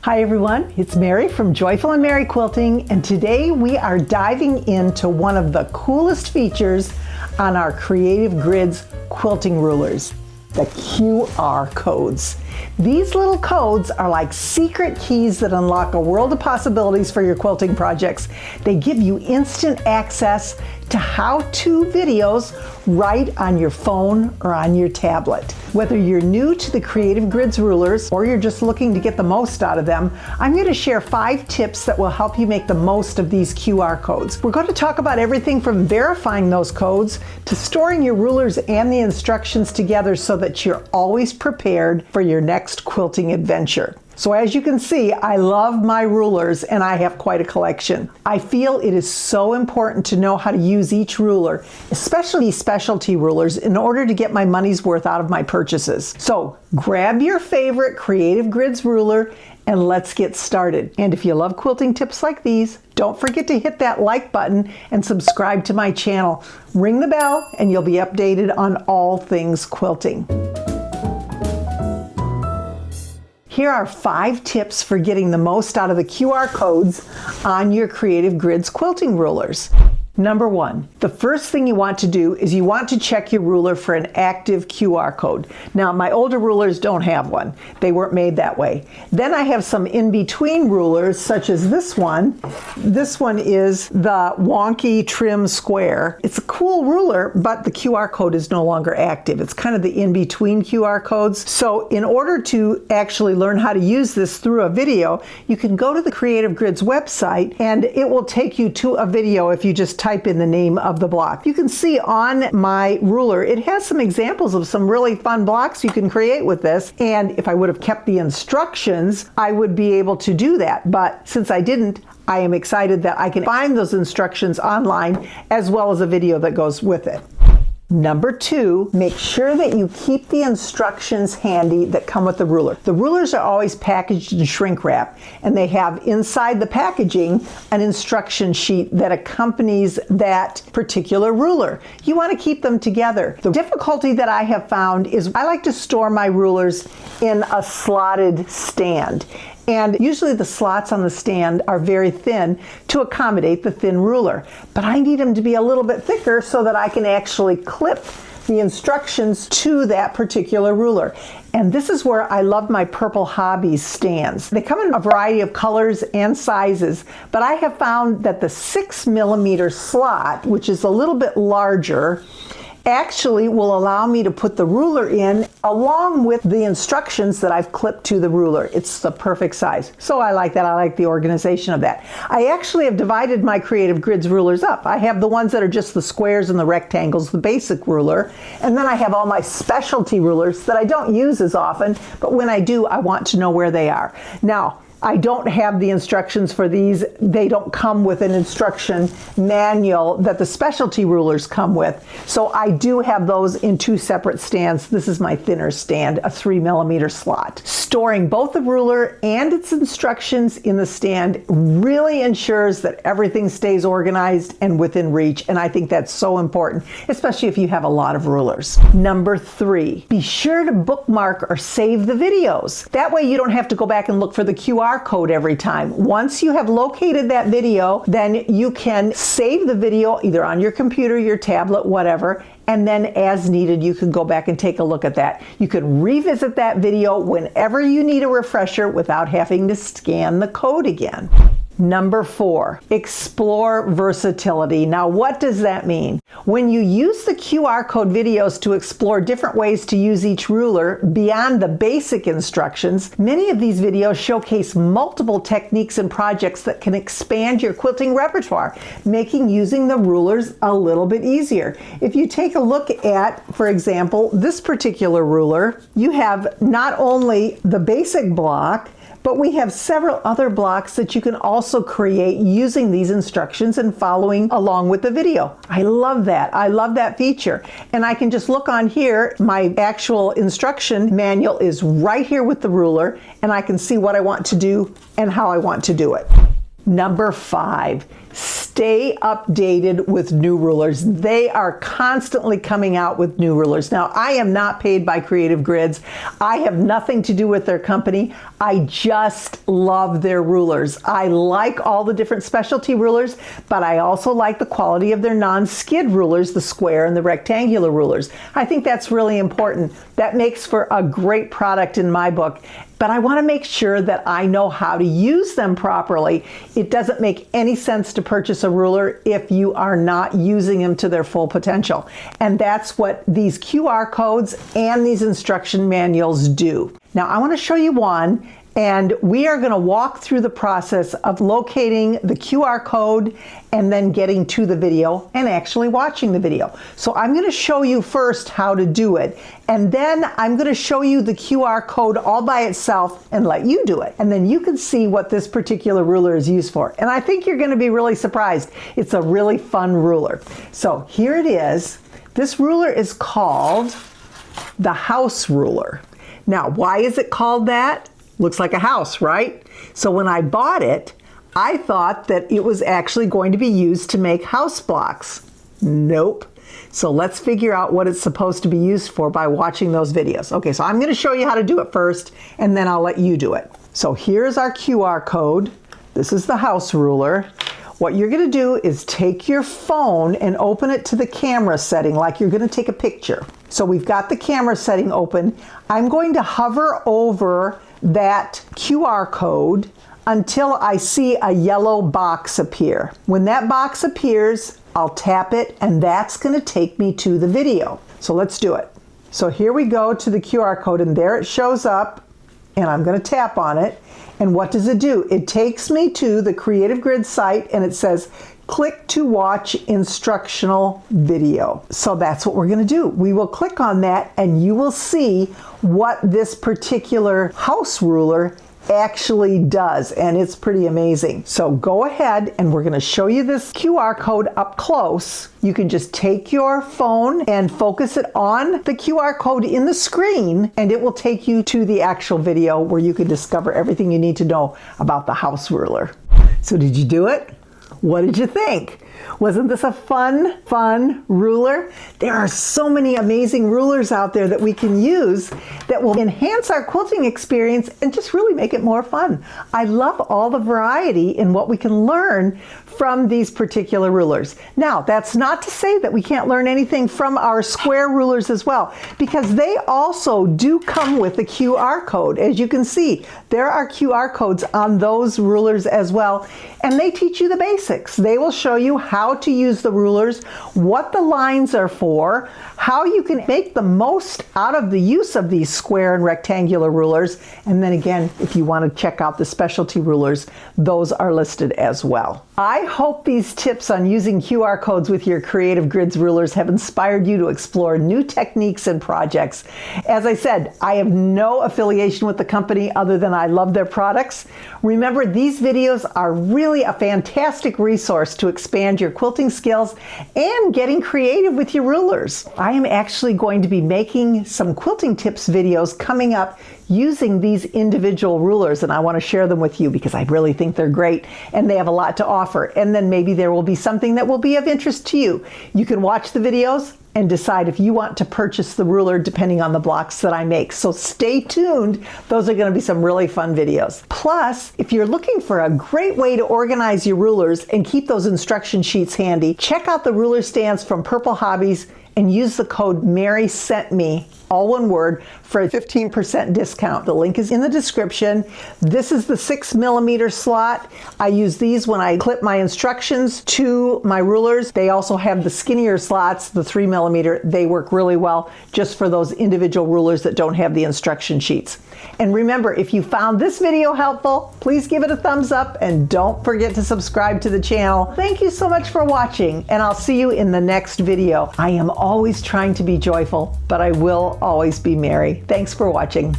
Hi everyone, it's Mary from Joyful and Mary Quilting, and today we are diving into one of the coolest features on our Creative Grids quilting rulers, the QR codes. These little codes are like secret keys that unlock a world of possibilities for your quilting projects. They give you instant access to how-to videos right on your phone or on your tablet. Whether you're new to the Creative Grids rulers or you're just looking to get the most out of them, I'm going to share 5 tips that will help you make the most of these QR codes. We're going to talk about everything from verifying those codes to storing your rulers and the instructions together so that you're always prepared for your next quilting adventure. So as you can see, I love my rulers and I have quite a collection. I feel it is so important to know how to use each ruler, especially specialty rulers, in order to get my money's worth out of my purchases. So grab your favorite Creative Grids ruler and let's get started. And if you love quilting tips like these, don't forget to hit that like button and subscribe to my channel. Ring the bell and you'll be updated on all things quilting. Here are 5 tips for getting the most out of the QR codes on your Creative Grids quilting rulers. Number 1, the first thing you want to do is you want to check your ruler for an active QR code. Now, my older rulers don't have one. They weren't made that way. Then I have some in-between rulers, such as this one. This one is the wonky trim square. It's a cool ruler, but the QR code is no longer active. It's kind of the in-between QR codes. So in order to actually learn how to use this through a video, you can go to the Creative Grids website and it will take you to a video if you just type in the name of the block. You can see on my ruler, it has some examples of some really fun blocks you can create with this. And if I would have kept the instructions, I would be able to do that. But since I didn't, I am excited that I can find those instructions online as well as a video that goes with it. Number 2, make sure that you keep the instructions handy that come with the ruler. The rulers are always packaged in shrink wrap, and they have inside the packaging an instruction sheet that accompanies that particular ruler. You want to keep them together. The difficulty that I have found is I like to store my rulers in a slotted stand. And usually the slots on the stand are very thin to accommodate the thin ruler. But I need them to be a little bit thicker so that I can actually clip the instructions to that particular ruler. And this is where I love my Purple Hobbies stands. They come in a variety of colors and sizes, but I have found that the 6mm slot, which is a little bit larger, actually will allow me to put the ruler in along with the instructions that I've clipped to the ruler. It's the perfect size. So I like that. I like the organization of that. I actually have divided my Creative Grids rulers up. I have the ones that are just the squares and the rectangles, the basic ruler, and then I have all my specialty rulers that I don't use as often, but when I do, I want to know where they are. Now, I don't have the instructions for these. They don't come with an instruction manual that the specialty rulers come with. So I do have those in 2 separate stands. This is my thinner stand, a 3mm slot. Storing both the ruler and its instructions in the stand really ensures that everything stays organized and within reach. And I think that's so important, especially if you have a lot of rulers. Number 3, be sure to bookmark or save the videos. That way you don't have to go back and look for the QR code every time. Once you have located that video, then you can save the video either on your computer, your tablet, whatever, and then as needed you can go back and take a look at that. You can revisit that video whenever you need a refresher without having to scan the code again. Number 4, explore versatility. Now, what does that mean? When you use the QR code videos to explore different ways to use each ruler beyond the basic instructions, many of these videos showcase multiple techniques and projects that can expand your quilting repertoire, making using the rulers a little bit easier. If you take a look at, for example, this particular ruler, you have not only the basic block, but we have several other blocks that you can also create using these instructions and following along with the video. I love that. I love that feature. And I can just look on here. My actual instruction manual is right here with the ruler, and I can see what I want to do and how I want to do it. Number 5, stay updated with new rulers. They are constantly coming out with new rulers. Now, I am not paid by Creative Grids. I have nothing to do with their company. I just love their rulers. I like all the different specialty rulers, but I also like the quality of their non-skid rulers, the square and the rectangular rulers. I think that's really important. That makes for a great product in my book. But I want to make sure that I know how to use them properly. It doesn't make any sense to purchase a ruler if you are not using them to their full potential. And that's what these QR codes and these instruction manuals do. Now, I want to show you one, and we are going to walk through the process of locating the QR code and then getting to the video and actually watching the video. So I'm going to show you first how to do it, and then I'm going to show you the QR code all by itself and let you do it. And then you can see what this particular ruler is used for. And I think you're going to be really surprised. It's a really fun ruler. So here it is. This ruler is called the house ruler. Now, why is it called that? Looks like a house, right? So when I bought it, I thought that it was actually going to be used to make house blocks. Nope. So let's figure out what it's supposed to be used for by watching those videos. Okay, so I'm going to show you how to do it first, and then I'll let you do it. So here's our QR code. This is the house ruler. What you're going to do is take your phone and open it to the camera setting like you're going to take a picture. So we've got the camera setting open. I'm going to hover over that QR code until I see a yellow box appear. When that box appears, I'll tap it, and that's going to take me to the video. So let's do it. So here we go to the QR code, and there it shows up, and I'm going to tap on it. And what does it do? It takes me to the Creative Grid site, and it says, click to watch instructional video. So that's what we're going to do. We will click on that, and you will see what this particular house ruler actually does, and it's pretty amazing. So go ahead, and we're going to show you this QR code up close. You can just take your phone and focus it on the QR code in the screen, and it will take you to the actual video where you can discover everything you need to know about the house ruler. So did you do it? What did you think? Wasn't this a fun ruler? There are so many amazing rulers out there that we can use that will enhance our quilting experience and just really make it more fun. I love all the variety in what we can learn from these particular rulers. Now, that's not to say that we can't learn anything from our square rulers as well, because they also do come with a QR code. As you can see, there are QR codes on those rulers as well, and they teach you the basics. They will show you how to use the rulers, what the lines are for, how you can make the most out of the use of these square and rectangular rulers, and then again, if you want to check out the specialty rulers, those are listed as well. I hope these tips on using QR codes with your Creative Grids rulers have inspired you to explore new techniques and projects. As I said, I have no affiliation with the company other than I love their products. Remember, these videos are really a fantastic resource to expand your quilting skills and getting creative with your rulers. I am actually going to be making some quilting tips videos coming up using these individual rulers, and I want to share them with you because I really think they're great and they have a lot to offer. And then maybe there will be something that will be of interest to you. You can watch the videos and decide if you want to purchase the ruler depending on the blocks that I make. So stay tuned. Those are going to be some really fun videos. Plus, if you're looking for a great way to organize your rulers and keep those instruction sheets handy, check out the ruler stands from Purple Hobbies and use the code MARYSENTME, all one word, for a 15% discount. The link is in the description. This is the 6mm slot. I use these when I clip my instructions to my rulers. They also have the skinnier slots, the 3mm. They work really well just for those individual rulers that don't have the instruction sheets. And remember, if you found this video helpful, please give it a thumbs up and don't forget to subscribe to the channel. Thank you so much for watching, and I'll see you in the next video. I am always trying to be joyful, but I will always be merry. Thanks for watching.